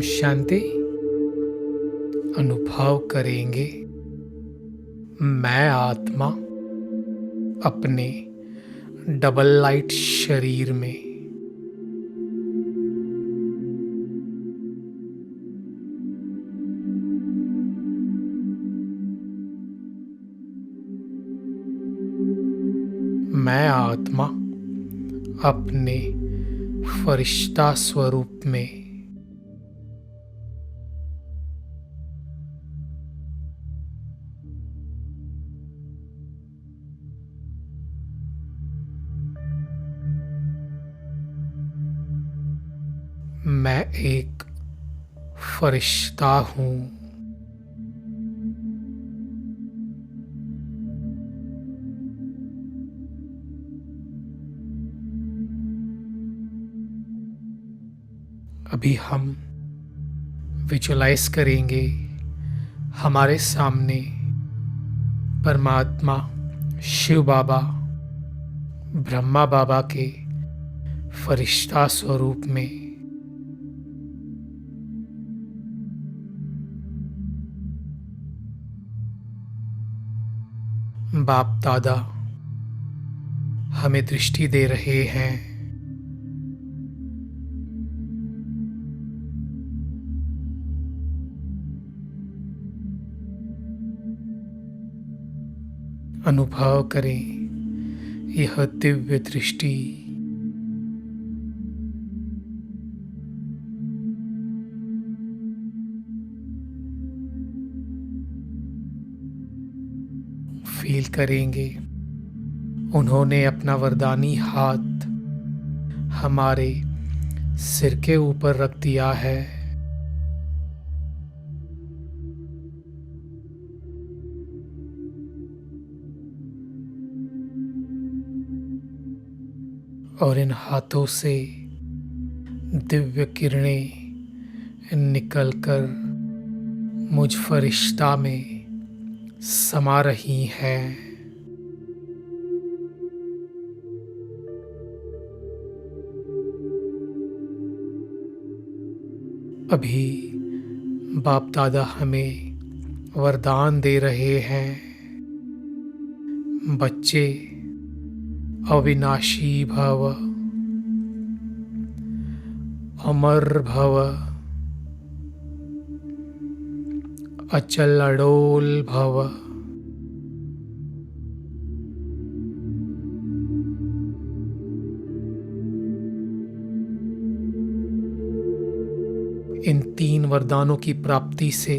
शांति। अनुभव करेंगे मैं आत्मा अपने डबल लाइट शरीर में। मैं आत्मा अपने फरिश्ता स्वरूप में। मैं एक फरिश्ता हूँ। अभी हम विजुलाइज करेंगे हमारे सामने परमात्मा शिव बाबा ब्रह्मा बाबा के फरिश्ता स्वरूप में। बाप दादा हमें दृष्टि दे रहे हैं। अनुभव करें यह दिव्य दृष्टि। फील करेंगे उन्होंने अपना वरदानी हाथ हमारे सिर के ऊपर रख दिया है। और इन हाथों से दिव्य किरणें निकलकर मुझ फरिश्ता में समा रही हैं। अभी बाप दादा हमें वरदान दे रहे हैं। बच्चे अविनाशी भव, अमर भव, अचल अडोल भव। इन 3 वरदानों की प्राप्ति से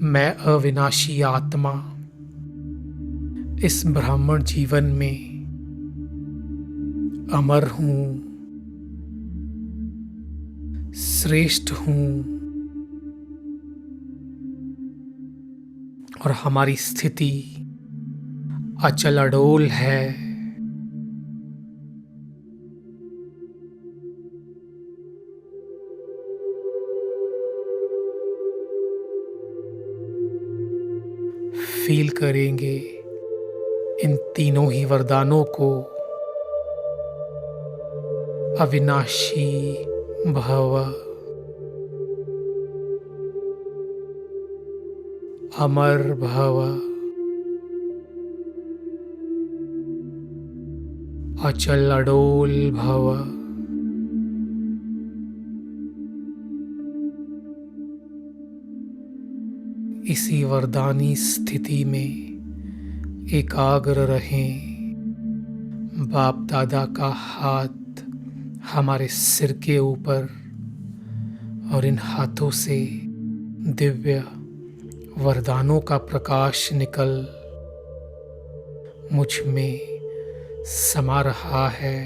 मैं अविनाशी आत्मा इस ब्राह्मण जीवन में अमर हूँ, श्रेष्ठ हूँ और हमारी स्थिति अचल अडोल है। फील करेंगे इन तीनों ही वरदानों को। अविनाशी भव, अमर भव, अचल अडोल भव। इसी वरदानी स्थिति में एकाग्र रहें। बाप दादा का हाथ हमारे सिर के ऊपर और इन हाथों से दिव्य वरदानों का प्रकाश निकल मुझ में समा रहा है।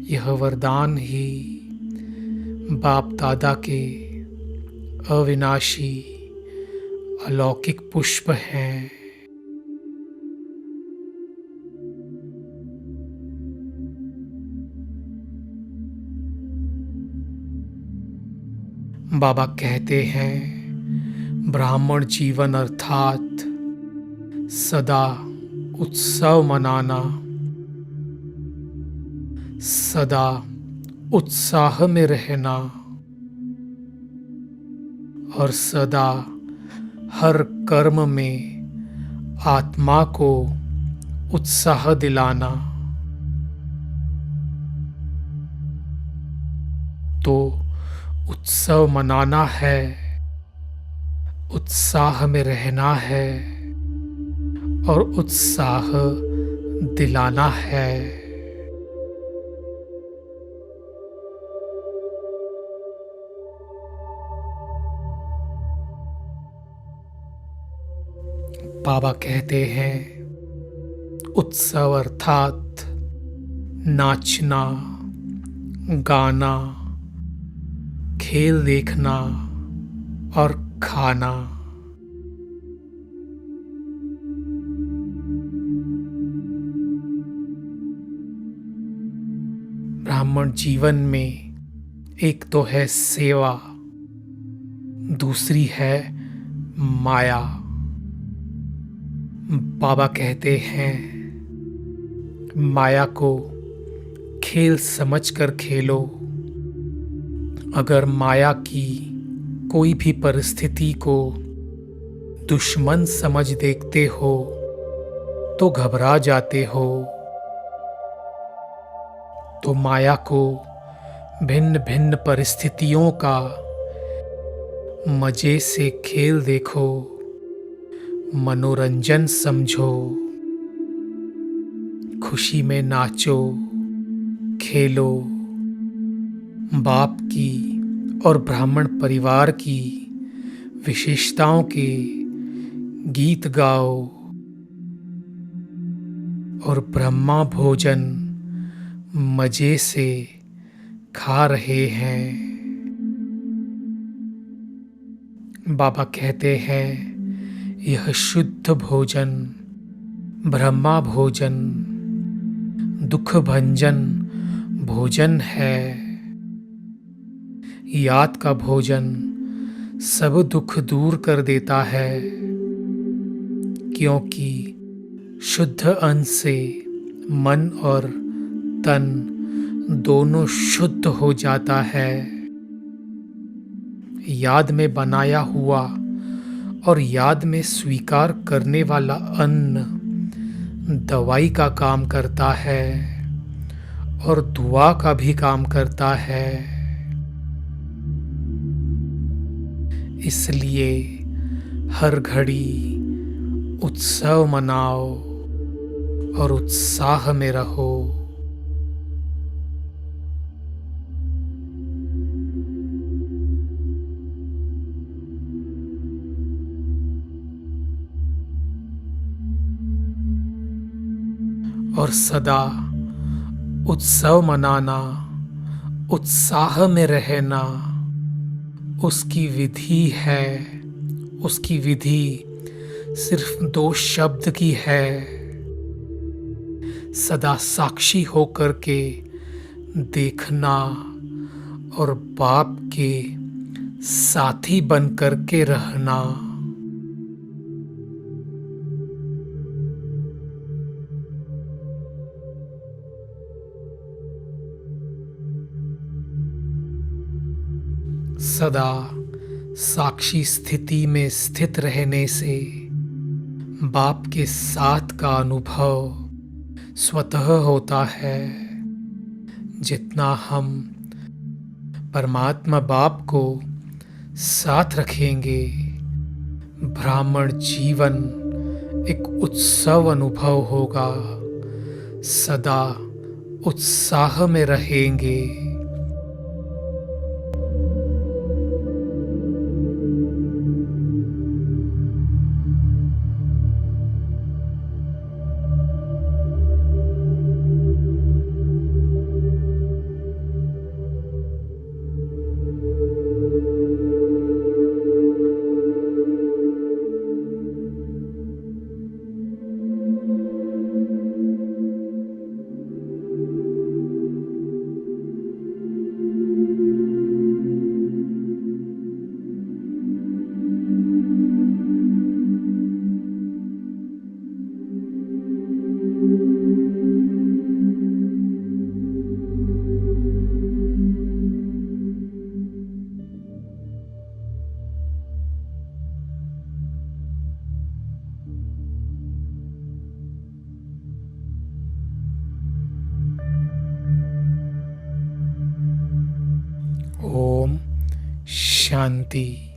यह वरदान ही बाप दादा के अविनाशी अलौकिक पुष्प हैं। बाबा कहते हैं ब्राह्मण जीवन अर्थात सदा उत्सव मनाना, सदा उत्साह में रहना और सदा हर कर्म में आत्मा को उत्साह दिलाना। तो उत्सव मनाना है, उत्साह में रहना है और उत्साह दिलाना है। बाबा कहते हैं उत्सव अर्थात नाचना, गाना, खेल देखना और खाना। ब्राह्मण जीवन में एक तो है सेवा, दूसरी है माया। बाबा कहते हैं माया को खेल समझकर खेलो। अगर माया की कोई भी परिस्थिति को दुश्मन समझ देखते हो तो घबरा जाते हो। तो माया को भिन्न भिन्न परिस्थितियों का मजे से खेल देखो, मनोरंजन समझो, खुशी में नाचो, खेलो। बाप की और ब्राह्मण परिवार की विशेषताओं के गीत गाओ और ब्रह्मा भोजन मजे से खा रहे हैं। बाबा कहते हैं यह शुद्ध भोजन, ब्रह्मा भोजन, दुख भंजन भोजन है। याद का भोजन सब दुख दूर कर देता है, क्योंकि शुद्ध अन्न से मन और तन दोनों शुद्ध हो जाता है। याद में बनाया हुआ और याद में स्वीकार करने वाला अन्न दवाई का काम करता है और दुआ का भी काम करता है। इसलिए हर घड़ी उत्सव मनाओ और उत्साह में रहो। और सदा उत्सव मनाना, उत्साह में रहना उसकी विधि है। उसकी विधि सिर्फ 2 शब्द की है, सदा साक्षी होकर के देखना और बाप के साथी बन करके रहना। सदा साक्षी स्थिति में स्थित रहने से बाप के साथ का अनुभव स्वतः होता है। जितना हम परमात्मा बाप को साथ रखेंगे, ब्राह्मण जीवन एक उत्सव अनुभव होगा। सदा उत्साह में रहेंगे। शांति।